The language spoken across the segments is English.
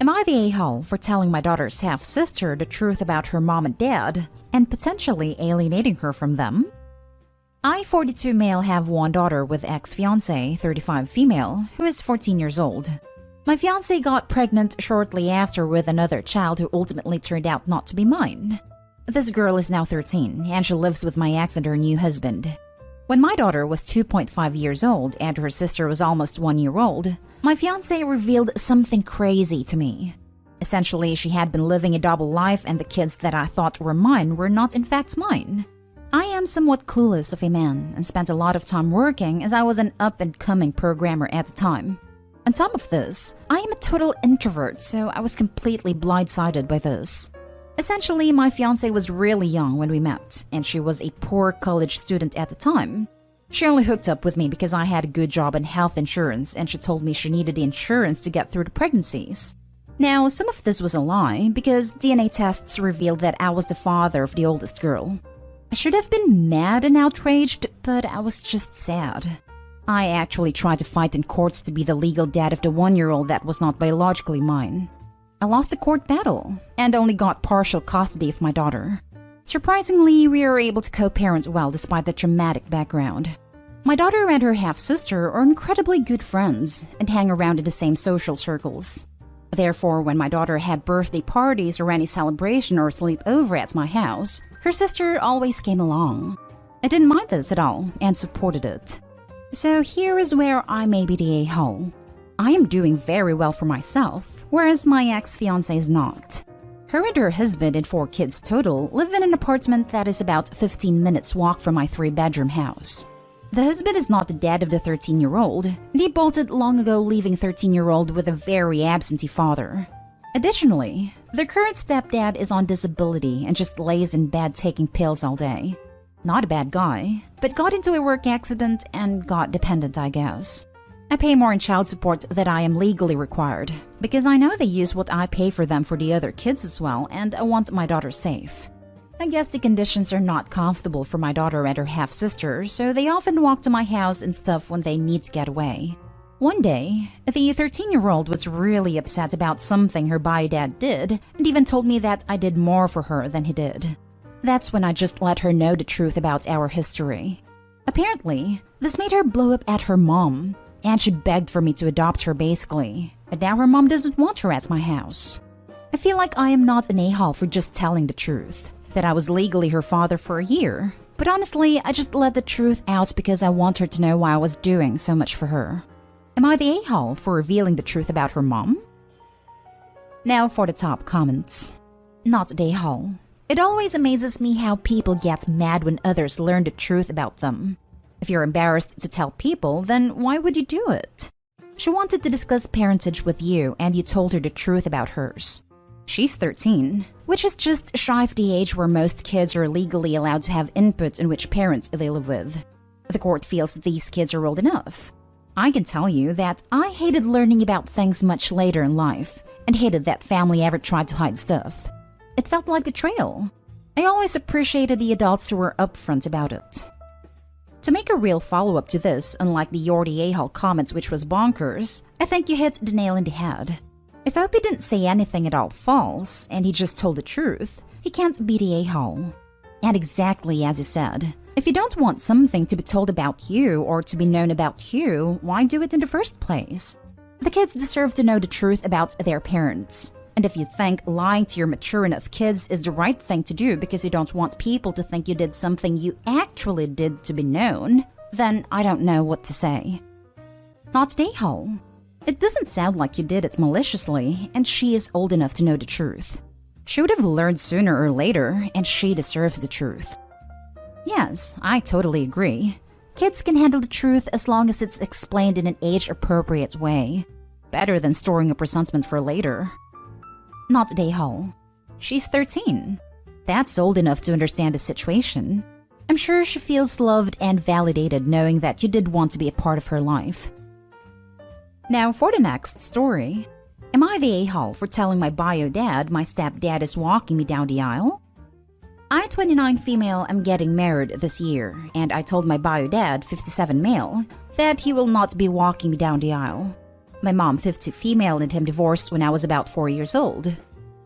Am I the a-hole for telling my daughter's half-sister the truth about her mom and dad and potentially alienating her from them? I, 42 male, have one daughter with ex-fiancé, 35 female, who is 14 years old. My fiancé got pregnant shortly after with another child who ultimately turned out not to be mine. This girl is now 13 and she lives with my ex and her new husband. When my daughter was 2.5 years old and her sister was almost 1 year old, my fiancé revealed something crazy to me. Essentially, she had been living a double life and the kids that I thought were mine were not in fact mine. I am somewhat clueless of a man and spent a lot of time working as I was an up-and-coming programmer at the time. On top of this, I am a total introvert, so I was completely blindsided by this. Essentially, my fiancé was really young when we met, and she was a poor college student at the time. She only hooked up with me because I had a good job and health insurance, and she told me she needed the insurance to get through the pregnancies. Now, some of this was a lie, because DNA tests revealed that I was the father of the oldest girl. I should have been mad and outraged, but I was just sad. I actually tried to fight in courts to be the legal dad of the 1-year-old that was not biologically mine. I lost a court battle, and only got partial custody of my daughter. Surprisingly, we were able to co-parent well despite the traumatic background. My daughter and her half-sister are incredibly good friends and hang around in the same social circles. Therefore, when my daughter had birthday parties or any celebration or sleepover at my house, her sister always came along. I didn't mind this at all and supported it. So here is where I may be the a-hole. I am doing very well for myself, whereas my ex-fiancé is not. Her and her husband and 4 kids total live in an apartment that is about 15 minutes walk from my 3-bedroom house. The husband is not the dad of the 13-year-old, and he bolted long ago, leaving 13-year-old with a very absentee father. Additionally, their current stepdad is on disability and just lays in bed taking pills all day. Not a bad guy, but got into a work accident and got dependent, I guess. I pay more in child support than I am legally required, because I know they use what I pay for them for the other kids as well, and I want my daughter safe. I guess the conditions are not comfortable for my daughter and her half-sister, so they often walk to my house and stuff when they need to get away. One day, the 13-year-old was really upset about something her bio dad did, and even told me that I did more for her than he did. That's when I just let her know the truth about our history. Apparently, this made her blow up at her mom, and she begged for me to adopt her basically, and now her mom doesn't want her at my house. I feel like I am not an a-hole for just telling the truth, that I was legally her father for a year, but honestly, I just let the truth out because I want her to know why I was doing so much for her. Am I the a-hole for revealing the truth about her mom? Now for the top comments. Not the a-hole. It always amazes me how people get mad when others learn the truth about them. If you're embarrassed to tell people, then why would you do it? She wanted to discuss parentage with you and you told her the truth about hers. She's 13, which is just shy of the age where most kids are legally allowed to have input in which parent they live with. The court feels that these kids are old enough. I can tell you that I hated learning about things much later in life and hated that family ever tried to hide stuff. It felt like betrayal. I always appreciated the adults who were upfront about it. To make a real follow-up to this, unlike the "you're the a-hole" comments which was bonkers, I think you hit the nail in the head. If Opie didn't say anything at all false, and he just told the truth, he can't be the a-hole. And exactly as you said, if you don't want something to be told about you or to be known about you, why do it in the first place? The kids deserve to know the truth about their parents. And if you think lying to your mature enough kids is the right thing to do because you don't want people to think you did something you actually did to be known, then I don't know what to say. Not the a-hole. It doesn't sound like you did it maliciously, and she is old enough to know the truth. She would have learned sooner or later, and she deserves the truth. Yes, I totally agree. Kids can handle the truth as long as it's explained in an age-appropriate way. Better than storing up resentment for later. Not the a-hole. She's 13. That's old enough to understand the situation. I'm sure she feels loved and validated knowing that you did want to be a part of her life. Now for the next story. Am I the a-hole for telling my bio dad my stepdad is walking me down the aisle? I, 29 female, am getting married this year, and I told my bio dad, 57 male, that he will not be walking me down the aisle. My mom, 50 female, and him divorced when I was about 4 years old.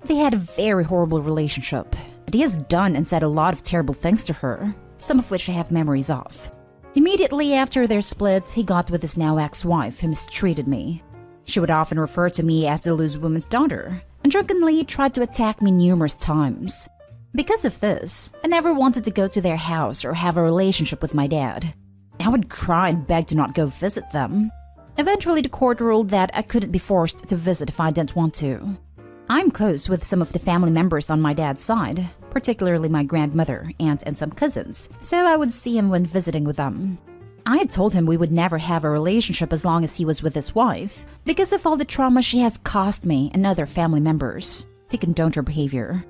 They had a very horrible relationship, and he has done and said a lot of terrible things to her, some of which I have memories of. Immediately after their split, he got with his now ex-wife who mistreated me. She would often refer to me as the loose woman's daughter, and drunkenly tried to attack me numerous times. Because of this, I never wanted to go to their house or have a relationship with my dad. I would cry and beg to not go visit them. Eventually, the court ruled that I couldn't be forced to visit if I didn't want to. I'm close with some of the family members on my dad's side, particularly my grandmother, aunt, and some cousins, so I would see him when visiting with them. I had told him we would never have a relationship as long as he was with his wife, because of all the trauma she has caused me and other family members. He condoned her behavior.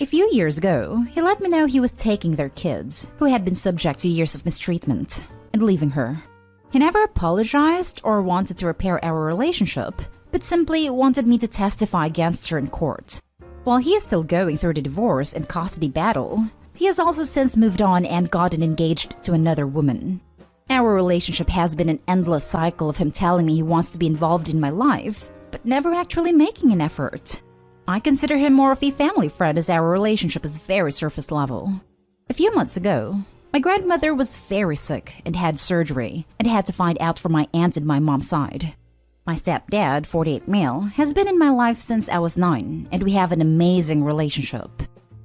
A few years ago, he let me know he was taking their kids, who had been subject to years of mistreatment, and leaving her. He never apologized or wanted to repair our relationship, but simply wanted me to testify against her in court. While he is still going through the divorce and custody battle, he has also since moved on and gotten engaged to another woman. Our relationship has been an endless cycle of him telling me he wants to be involved in my life, but never actually making an effort. I consider him more of a family friend as our relationship is very surface level. A few months ago, my grandmother was very sick and had surgery, and had to find out from my aunt and my mom's side. My stepdad, 48 male, has been in my life since I was 9, and we have an amazing relationship.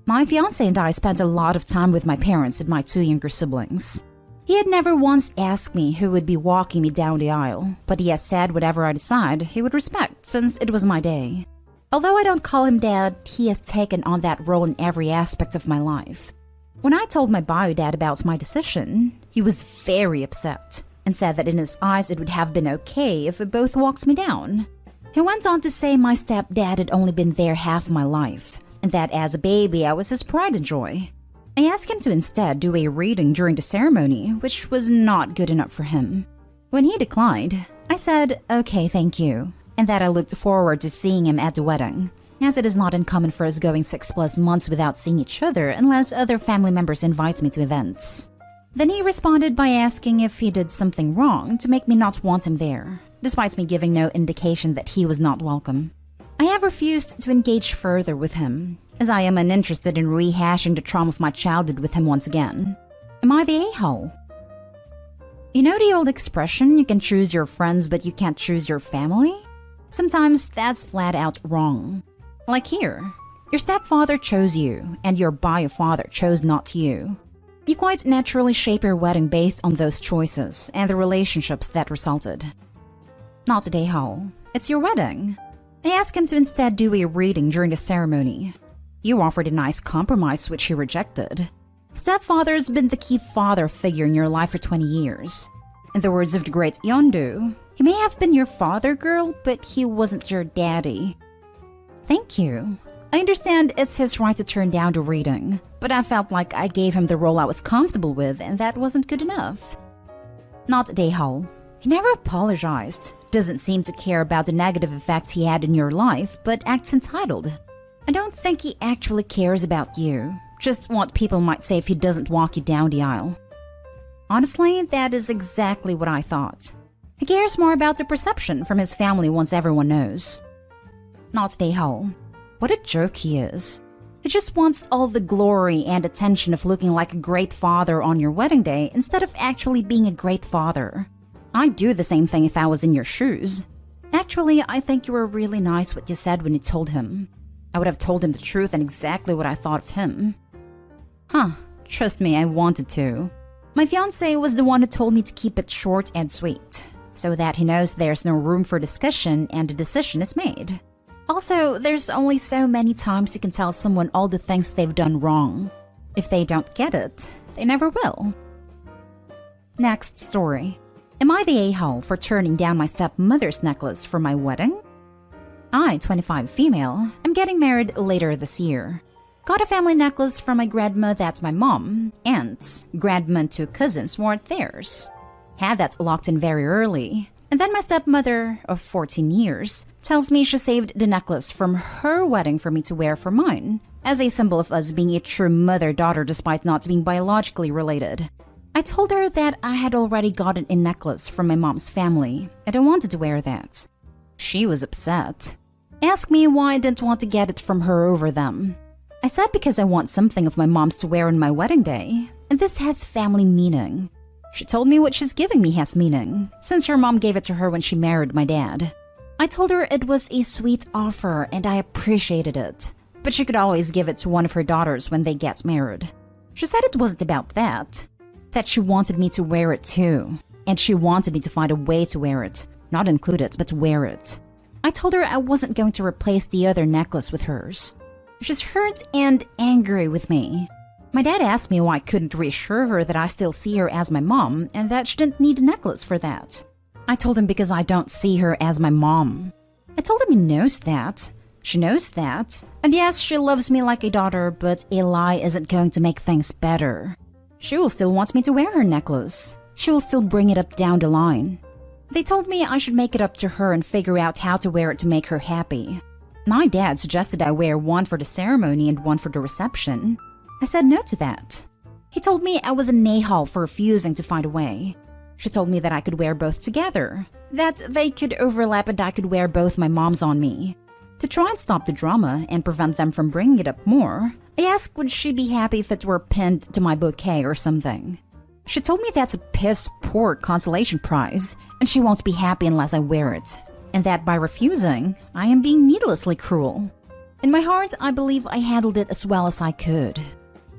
My fiancé and I spent a lot of time with my parents and my 2 younger siblings. He had never once asked me who would be walking me down the aisle, but he has said whatever I decide, he would respect since it was my day. Although I don't call him dad, he has taken on that role in every aspect of my life. When I told my bio dad about my decision, he was very upset and said that in his eyes it would have been okay if it both walks me down. He went on to say my stepdad had only been there half my life, and that as a baby I was his pride and joy. I asked him to instead do a reading during the ceremony, which was not good enough for him. When he declined, I said, okay, thank you, and that I looked forward to seeing him at the wedding, as it is not uncommon for us going 6+ months without seeing each other unless other family members invite me to events. Then he responded by asking if he did something wrong to make me not want him there, despite me giving no indication that he was not welcome. I have refused to engage further with him, as I am uninterested in rehashing the trauma of my childhood with him once again. Am I the a-hole? You know the old expression, you can choose your friends but you can't choose your family? Sometimes that's flat out wrong. Like here, your stepfather chose you, and your bio father chose not you. You quite naturally shape your wedding based on those choices and the relationships that resulted. Not today, Hall. It's your wedding. I asked him to instead do a reading during the ceremony. You offered a nice compromise which he rejected. Stepfather's been the key father figure in your life for 20 years. In the words of the great Yondu, he may have been your father, girl, but he wasn't your daddy. Thank you. I understand it's his right to turn down the reading, but I felt like I gave him the role I was comfortable with, and that wasn't good enough. Not Dayhal. He never apologized, doesn't seem to care about the negative effects he had in your life, but acts entitled. I don't think he actually cares about you, just what people might say if he doesn't walk you down the aisle. Honestly, that is exactly what I thought. He cares more about the perception from his family once everyone knows. Not Dayhal. What a jerk he is. He just wants all the glory and attention of looking like a great father on your wedding day instead of actually being a great father. I'd do the same thing if I was in your shoes. Actually, I think you were really nice what you said when you told him. I would have told him the truth and exactly what I thought of him. Trust me, I wanted to. My fiancé was the one who told me to keep it short and sweet, so that he knows there's no room for discussion and a decision is made. Also, there's only so many times you can tell someone all the things they've done wrong. If they don't get it, they never will. Next story. Am I the a-hole for turning down my stepmother's necklace for my wedding? I, 25 female, am getting married later this year. Got a family necklace from my grandma that's my mom, aunts, grandma and 2 cousins weren't theirs. Had that locked in very early. And then my stepmother, of 14 years, tells me she saved the necklace from her wedding for me to wear for mine, as a symbol of us being a true mother-daughter despite not being biologically related. I told her that I had already gotten a necklace from my mom's family, and I wanted to wear that. She was upset. Asked me why I didn't want to get it from her over them. I said because I want something of my mom's to wear on my wedding day, and this has family meaning. She told me what she's giving me has meaning, since her mom gave it to her when she married my dad. I told her it was a sweet offer and I appreciated it, but she could always give it to one of her daughters when they get married. She said it wasn't about that she wanted me to wear it too, and she wanted me to find a way to wear it, not include it, but wear it. I told her I wasn't going to replace the other necklace with hers. She's hurt and angry with me. My dad asked me why I couldn't reassure her that I still see her as my mom and that she didn't need a necklace for that. I told him because I don't see her as my mom. I told him he knows that. She knows that. And yes, she loves me like a daughter, but a lie isn't going to make things better. She will still want me to wear her necklace. She will still bring it up down the line. They told me I should make it up to her and figure out how to wear it to make her happy. My dad suggested I wear one for the ceremony and one for the reception. I said no to that. He told me I was an a-hole for refusing to find a way. She told me that I could wear both together, that they could overlap and I could wear both my moms on me. To try and stop the drama and prevent them from bringing it up more, I asked would she be happy if it were pinned to my bouquet or something. She told me that's a piss-poor consolation prize, and she won't be happy unless I wear it, and that by refusing, I am being needlessly cruel. In my heart, I believe I handled it as well as I could.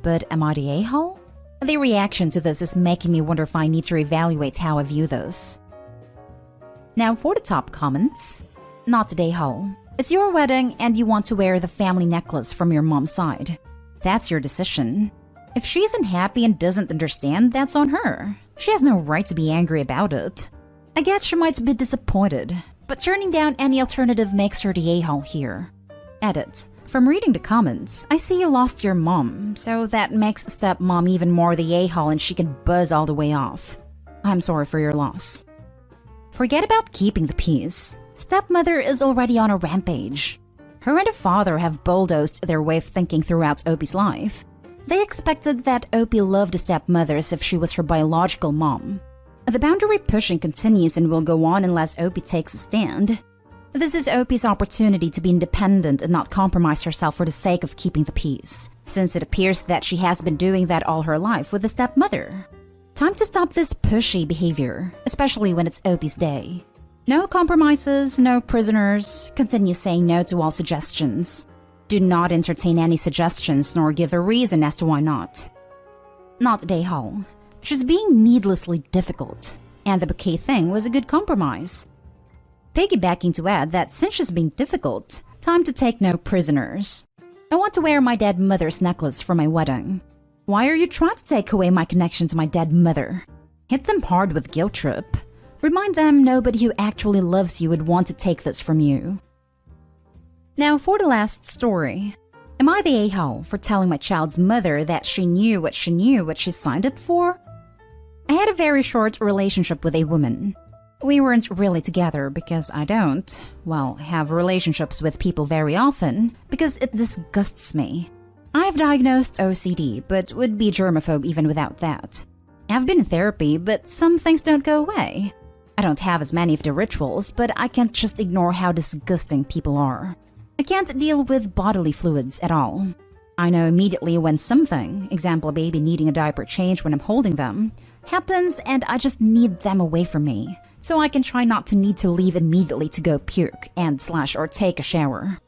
But am I the a-hole? The reaction to this is making me wonder if I need to reevaluate how I view this. Now for the top comments. Not the a-hole. It's your wedding and you want to wear the family necklace from your mom's side. That's your decision. If she isn't happy and doesn't understand, that's on her. She has no right to be angry about it. I guess she might be disappointed, but turning down any alternative makes her the a-hole here. Edit. From reading the comments, I see you lost your mom, so that makes stepmom even more the a-hole and she can buzz all the way off. I'm sorry for your loss. Forget about keeping the peace. Stepmother is already on a rampage. Her and her father have bulldozed their way of thinking throughout Opie's life. They expected that Opie loved the stepmother as if she was her biological mom. The boundary pushing continues and will go on unless Opie takes a stand. This is Opie's opportunity to be independent and not compromise herself for the sake of keeping the peace, since it appears that she has been doing that all her life with the stepmother. Time to stop this pushy behavior, especially when it's Opie's day. No compromises, no prisoners. Continue saying no to all suggestions. Do not entertain any suggestions nor give a reason as to why not. Not a-hole. She's being needlessly difficult, and the bouquet thing was a good compromise. Piggybacking to add that since she's being difficult, time to take no prisoners. I want to wear my dead mother's necklace for my wedding. Why are you trying to take away my connection to my dead mother? Hit them hard with guilt trip. Remind them nobody who actually loves you would want to take this from you. Now for the last story. Am I the a-hole for telling my child's mother that she knew what she signed up for? I had a very short relationship with a woman. We weren't really together because I don't, have relationships with people very often because it disgusts me. I've diagnosed OCD, but would be germaphobe even without that. I've been in therapy, but some things don't go away. I don't have as many of the rituals, but I can't just ignore how disgusting people are. I can't deal with bodily fluids at all. I know immediately when something, example a baby needing a diaper change when I'm holding them, happens and I just need them away from me, so I can try not to need to leave immediately to go puke or take a shower.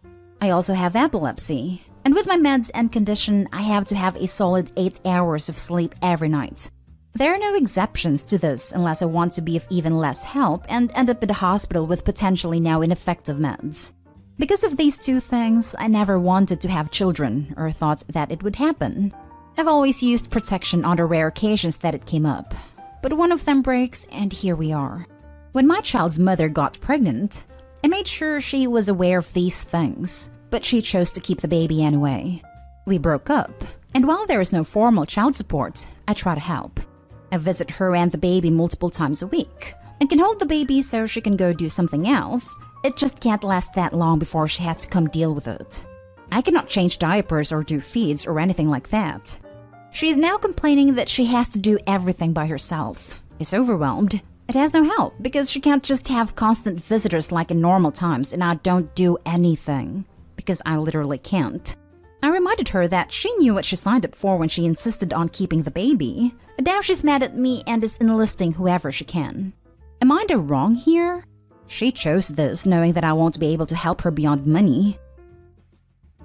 I also have epilepsy, and with my meds and condition, I have to have a solid 8 hours of sleep every night. There are no exceptions to this unless I want to be of even less help and end up in the hospital with potentially now ineffective meds. Because of these two things, I never wanted to have children or thought that it would happen. I've always used protection on the rare occasions that it came up. But one of them breaks and here we are. When my child's mother got pregnant, I made sure she was aware of these things, but she chose to keep the baby anyway. We broke up, and while there is no formal child support, I try to help. I visit her and the baby multiple times a week, and can hold the baby so she can go do something else. It just can't last that long before she has to come deal with it. I cannot change diapers or do feeds or anything like that. She is now complaining that she has to do everything by herself, is overwhelmed, It has no help because she can't just have constant visitors like in normal times and I don't do anything. Because I literally can't. I reminded her that she knew what she signed up for when she insisted on keeping the baby. But now she's mad at me and is enlisting whoever she can. Am I in the wrong here? She chose this knowing that I won't be able to help her beyond money.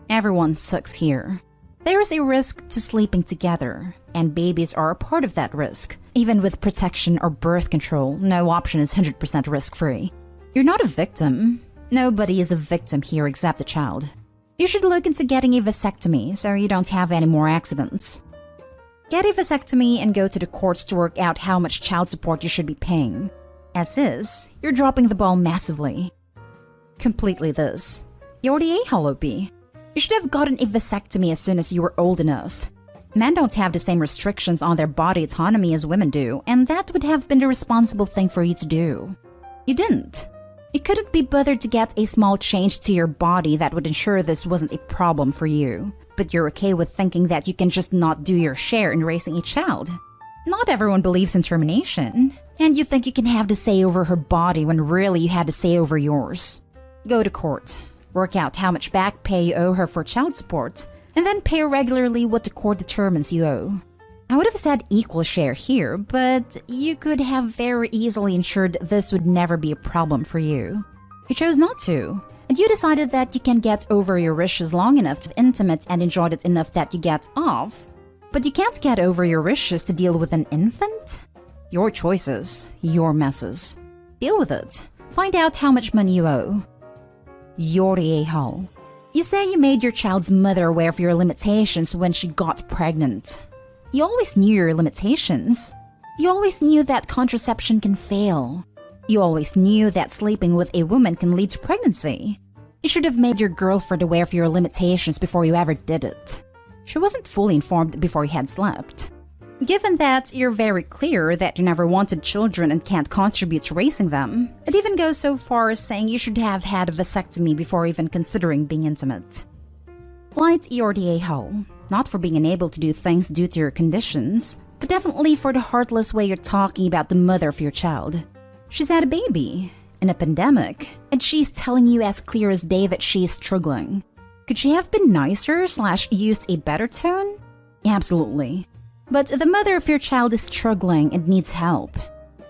Everyone sucks here. There is a risk to sleeping together, and babies are a part of that risk. Even with protection or birth control, no option is 100% risk-free. You're not a victim. Nobody is a victim here except the child. You should look into getting a vasectomy so you don't have any more accidents. Get a vasectomy and go to the courts to work out how much child support you should be paying. As is, you're dropping the ball massively. Completely this. You're the a-hole, OP. You should have gotten a vasectomy as soon as you were old enough. Men don't have the same restrictions on their body autonomy as women do, and that would have been the responsible thing for you to do. You didn't. You couldn't be bothered to get a small change to your body that would ensure this wasn't a problem for you. But you're okay with thinking that you can just not do your share in raising a child. Not everyone believes in termination, and you think you can have the say over her body when really you had the say over yours. Go to court. Work out how much back pay you owe her for child support, and then pay regularly what the court determines you owe. I would have said equal share here, but you could have very easily ensured this would never be a problem for you. You chose not to, and you decided that you can get over your wishes long enough to be intimate and enjoyed it enough that you get off. But you can't get over your wishes to deal with an infant? Your choices, your messes. Deal with it. Find out how much money you owe. You're the a-hole. You say you made your child's mother aware of your limitations when she got pregnant. You always knew your limitations. You always knew that contraception can fail. You always knew that sleeping with a woman can lead to pregnancy. You should have made your girlfriend aware of your limitations before you ever did it. She wasn't fully informed before you had slept. Given that you're very clear that you never wanted children and can't contribute to raising them, it even goes so far as saying you should have had a vasectomy before even considering being intimate. Light, you're the a-hole. Not for being unable to do things due to your conditions, but definitely for the heartless way you're talking about the mother of your child. She's had a baby, in a pandemic, and she's telling you as clear as day that she's struggling. Could she have been nicer / used a better tone? Absolutely. But the mother of your child is struggling and needs help.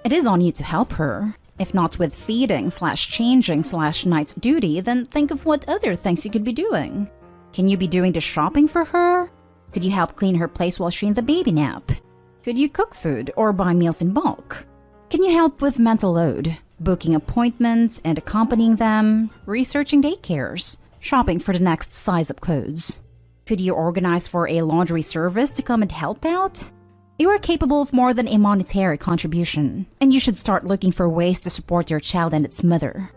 It is on you to help her. If not with feeding / changing / night duty, then think of what other things you could be doing. Can you be doing the shopping for her? Could you help clean her place while she's in the baby nap? Could you cook food or buy meals in bulk? Can you help with mental load, booking appointments and accompanying them, researching daycares, shopping for the next size-up clothes? Could you organize for a laundry service to come and help out? You are capable of more than a monetary contribution, and you should start looking for ways to support your child and its mother.